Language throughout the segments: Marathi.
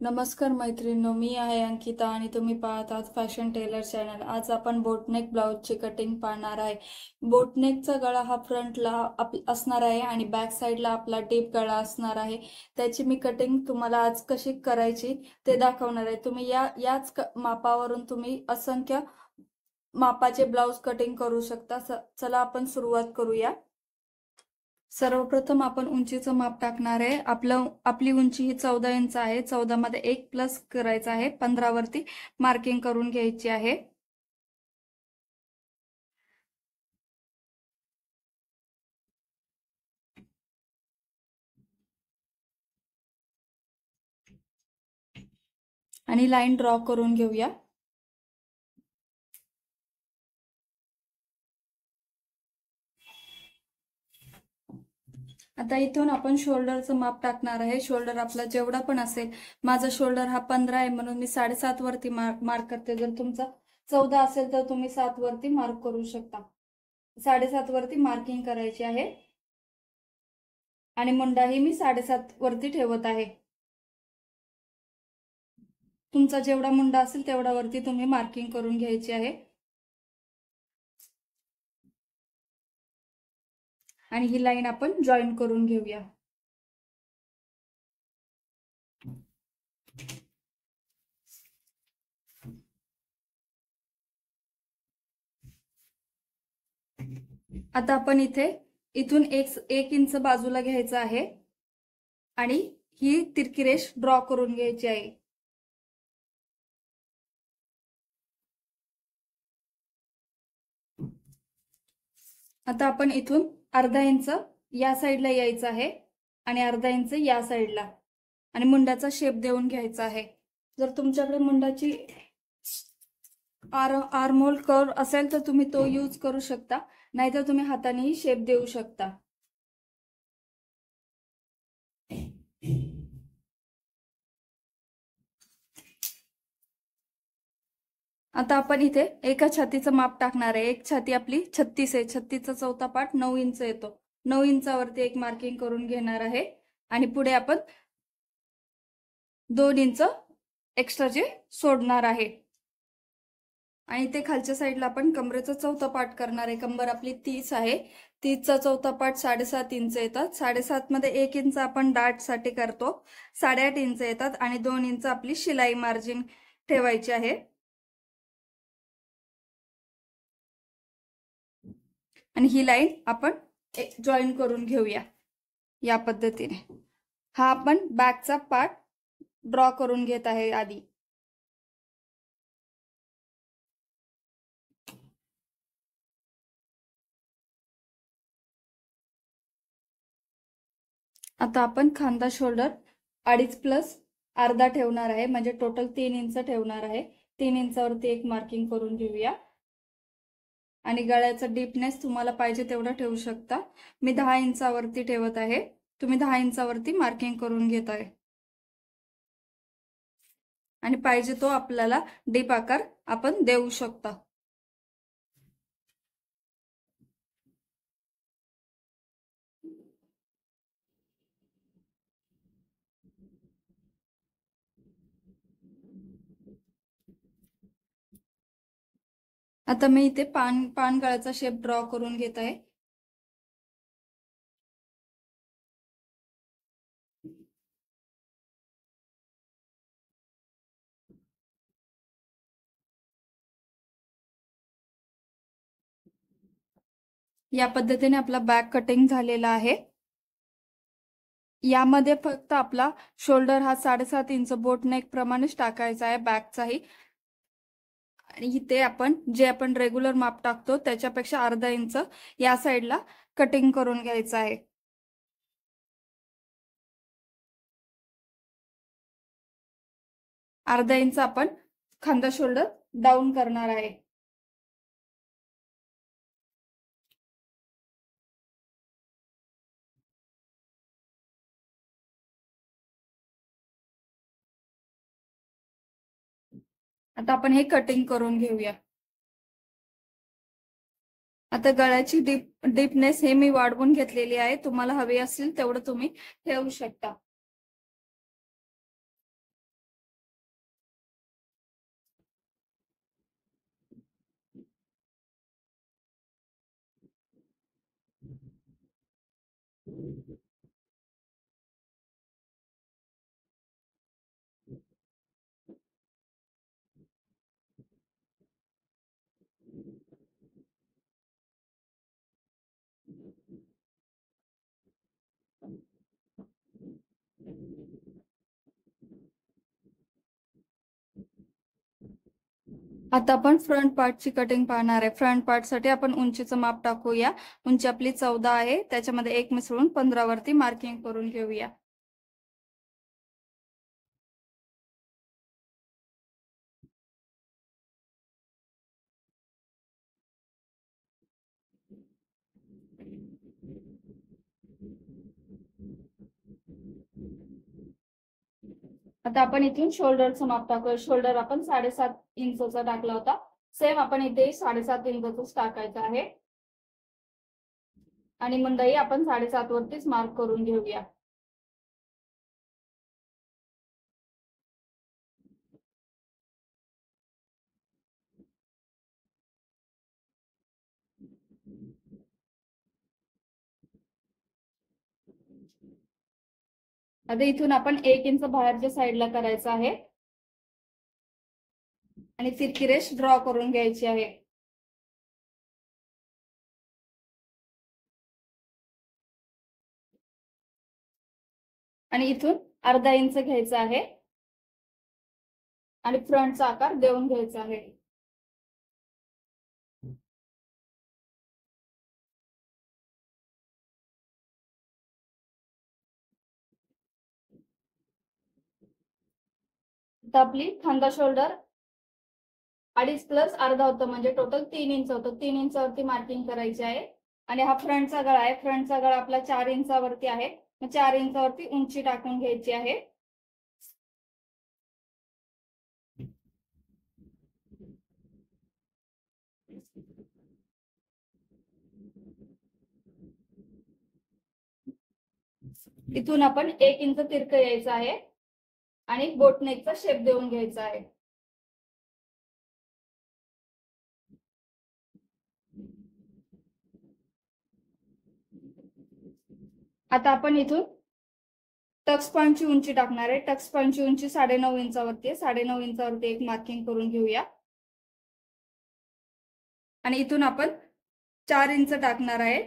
नमस्कार मैत्रिणींनो, मी आहे अंकिता आणि तुम्ही पाहत आहात फॅशन टेलर चॅनल। आज आपण बोटनेक ब्लाउजची कटिंग पाहणार आहे। बोटनेकचा गळा हा फ्रंटला असणार आहे आणि बॅक साईडला आपला डीप गळा असणार आहे। त्याची मी कटिंग तुम्हाला आज कशी करायची ते दाखवणार आहे। तुम्ही याच मापावरून तुम्ही असंख्य मापाचे ब्लाउज कटिंग करू शकता। चला आपण सुरुवात करूया। सर्वप्रथम आपण उंचीचं माप टाकणार आहे। आपली उंची ही 14 इंच आहे। 14 मध्ये 1 प्लस करायचा आहे। 15 वरती मार्किंग करून घ्यायची आहे। आणि लाईन ड्रॉ करून घेऊया। आता इथून आपण शोल्डरचं माप टाकणार आहे। शोल्डर आपला जेवढा पण असेल, माझा शोल्डर हा 15 आहे म्हणून मी 7.5 वरती मार्क करते। जर तुमचा 14 असेल तर तुम्ही 7 वरती मार्क करू शकता। 7.5 वरती मार्किंग करायची आहे आणि मुंडाही मी 7.5 वरती ठेवत आहे। तुमचा जेवढा मुंडा असेल तेवढा वरती तुम्ही मार्किंग करून घ्यायची आहे आणि ही लाईन आपण जॉईन करून घेऊया। आता आपण इथून एक इंच बाजूला घ्यायचं आहे आणि ही तिरकी रेष ड्रॉ करून घ्यायची आहे। आता आपण इथून अर्धा इंच या साईडला यायचं आहे आणि अर्धा इंच या साईडला आणि मुंडाचा शेप देऊन घ्यायचा आहे। जर तुमच्याकडे मुंडाची आर्महोल कर्व असेल तर तुम्ही तो यूज करू शकता, नाहीतर तुम्ही हातानेही शेप देऊ शकता। आता आपण इथे एका छातीचं माप टाकणार आहे। एक छाती आपली 36 आहे। 36चा चौथा पार्ट 9 इंच येतो। 9 इंचावरती एक मार्किंग करून घेणार आहे आणि पुढे आपण 2 इंच एक्स्ट्राचे सोडणार आहे आणि ते खालच्या साईडला आपण कमरेचा चौथा पार्ट करणार आहे। कंबर आपली 30 आहे। 30चा चौथा पार्ट 7.5 इंच येतात। 7.5 मध्ये 1 इंच आपण डाट साठी करतो। 8.5 इंच येतात आणि 2 इंच आपली शिलाई मार्जिन ठेवायची आहे आणि ही लाईन आपण जॉईन करून घेऊया या पद्धतीने। हा आपण बॅकचा पार्ट ड्रॉ करून घेत आहे आधी। आता आपण खांदा शोल्डर 2.5 प्लस अर्धा ठेवणार आहे, म्हणजे टोटल 3 इंच ठेवणार आहे। 3 इंचावरती एक मार्किंग करून घेऊया आणि गळ्याचा डीपनेस तुम्हाला पाहिजे तेवढा ठेवू शकता। मी 10 इंचावरती ठेवत आहे। तुम्ही 10 इंचावरती मार्किंग करून घेत आहे आणि पाहिजे तो आपल्याला डीप आकार आपण देऊ शकता। आता मी इथे पान गळ्याचा शेप ड्रॉ करून घेत आहे। या पद्धतीने आपला बॅक कटिंग झालेला आहे। यामध्ये फक्त आपला शोल्डर हा 7.5 इंच बोट नेक प्रमाणेच टाकायचा आहे, बॅकचाही। आणि इथे आपण रेग्युलर माप टाकतो त्याच्यापेक्षा अर्धा इंच या साईडला कटिंग करून घ्यायचं आहे। अर्धा इंच आपण खांदा शोल्डर डाऊन करणार आहे। आता आपण हे कटिंग करून घेऊया। आता गळ्याची डीपनेस हे मी वाढवून घेतलेली आहे। तुम्हाला हवी असेल तेवढं तुम्ही ठेवू शकता। आता आपण फ्रंट पार्टची कटिंग पाहणार आहे. फ्रंट पार्ट साठी आपण उंचीचं माप टाकूया. उंची आपली 14 आहे, त्याच्यामध्ये 1 मिसळून 15 वरती मार्किंग करून घेऊया. आता आपण इथून शोल्डरचं माप टाकूया. शोल्डर आपण 7.5 इंचचा टाकला होता. सेम आपण इथे 7.5 इंचच टाकायचं आहे आणि मंडई आपण 7.5 वरतीच मार्क करून घेऊया. आता इथून आपण 1 इंच बाहेरच्या साईडला करायचं आहे आणि तिरकी रेष ड्रॉ करून घ्यायची आहे. आणि इथून अर्धा इंच घ्यायचा आहे आणि फ्रंटचा आकार देऊन घ्यायचा आहे. आता आपली खांदा शोल्डर 2.5 प्लस अर्धा होतं, म्हणजे टोटल 3 इंच होतं. 3 इंचावरती मार्किंग करायची आहे. आणि हा फ्रंटचा गळा आहे. फ्रंटचा गळा आपला 4 इंचावरती आहे. मग 4 इंचावरती उंची टाकून घ्यायची आहे. इथून आपण 1 इंच तिरकं यायचं आहे आणि बोटनेकचा शेप देऊन घ्यायचा आहे. आता आपण इथून टक्स पॉइंटची उंची टाकणार आहे. टक्स पॉइंटची उंची 9.5 इंचावरती आहे. 9.5 इंचावरती एक मार्किंग करून घेऊया. आणि इथून आपण 4 इंच टाकणार आहे.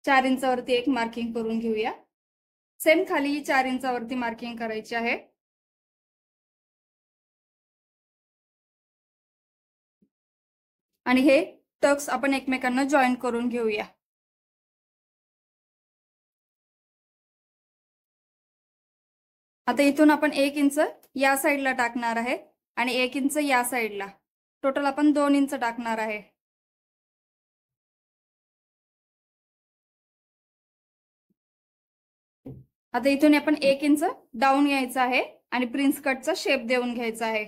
4 इंचावरती एक मार्किंग करून घेऊया. सेम खाली 4 इंचावरती मार्किंग करायची आहे. आणि हे टक्स आपण एकमेकांना जॉईन करून घेऊया. आता इथून आपण 1 इंच या साईडला टाकणार आहे आणि 1 इंच या साईडला. टोटल आपण 2 इंच टाकणार आहे. आता इथून आपण 1 इंच डाऊन यायचं आहे आणि प्रिन्स कटचा शेप देऊन घ्यायचा आहे.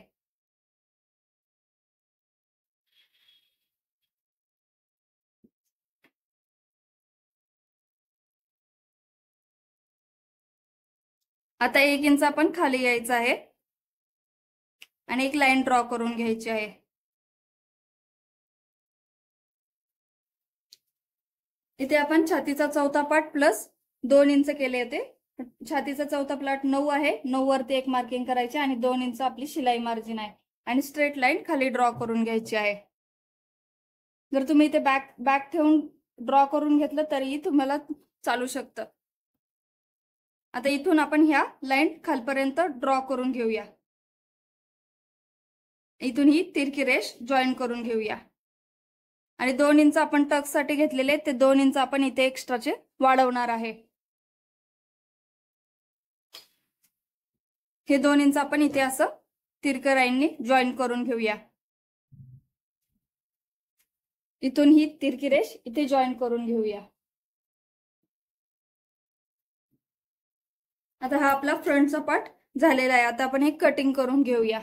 आता 1 इंच आपण खाली यायचं आहे आणि एक लाईन ड्रॉ करून घ्यायची आहे. इथे आपण छातीचा चौथा पार्ट प्लस 2 इंच केले होते. छातीचा चौथा पार्ट 9 आहे. 9 वरती एक मार्किंग करायची आणि 2 इंच आपली शिलाई मार्जिन आहे आणि स्ट्रेट लाईन खाली ड्रॉ करून घ्यायची आहे. जर तुम्ही इथे बॅक ठेवून ड्रॉ करून घेतलं तरीही तुम्हाला चालू शकतं. आता इथून आपण ह्या लाईन खालपर्यंत ड्रॉ करून घेऊया. इथून ही तिरकी रेष जॉईन करून घेऊया. आणि 2 इंच आपण टक्स साठी घेतलेले, ते 2 इंच आपण इथे एक्स्ट्राचे वाढवणार आहे. हे 2 इंच आपण इथे असं तिरकं लाईनने जॉईन करून घेऊया. इथून ही तिरकी रेष इथे जॉईन करून घेऊया. आता हा आपला फ्रंटचा पार्ट झालेला आहे. आता आपण हे कटिंग करून घेऊया.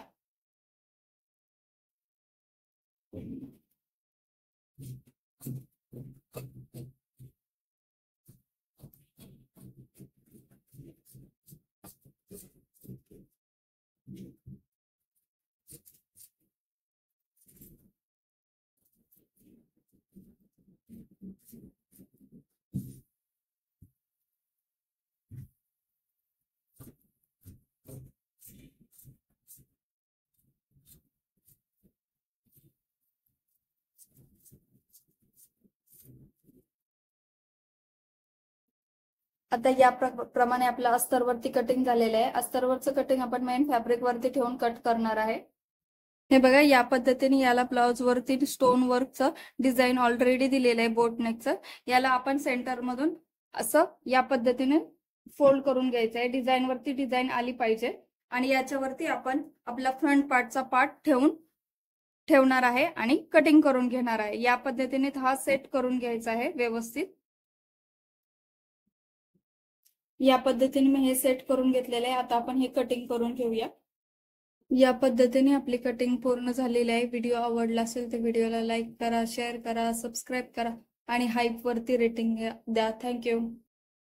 आता या प्रमाणे आपलं अस्तरवरती कटिंग झालेलं आहे. अस्तरवरचं कटिंग आपण मेन फॅब्रिक वरती ठेवून कट करणार आहे. हे बघा, या पद्धतीने याला ब्लाउज वरती स्टोन वर्कचं डिझाईन ऑलरेडी दिलेलं आहे बोटनेकचं. याला आपण सेंटर मधून असं या पद्धतीने फोल्ड करून घ्यायचं आहे. डिझाईन वरती डिझाईन आली पाहिजे आणि याच्यावरती आपण आपला फ्रंट पार्टचा पार्ट ठेवणार आहे आणि कटिंग करून घेणार आहे. या पद्धतीने हा सेट करून घ्यायचा आहे व्यवस्थित. या पद्धतीने मी हे सेट करून घेतलेलं आहे. आता आपण हे कटिंग करून घेऊया. या पद्धतीने आपली कटिंग पूर्ण झालेली आहे. व्हिडिओ आवडला असेल तर व्हिडिओला लाईक करा, शेअर करा, सबस्क्राईब करा आणि हाईप वरती रेटिंग द्या. थँक्यू.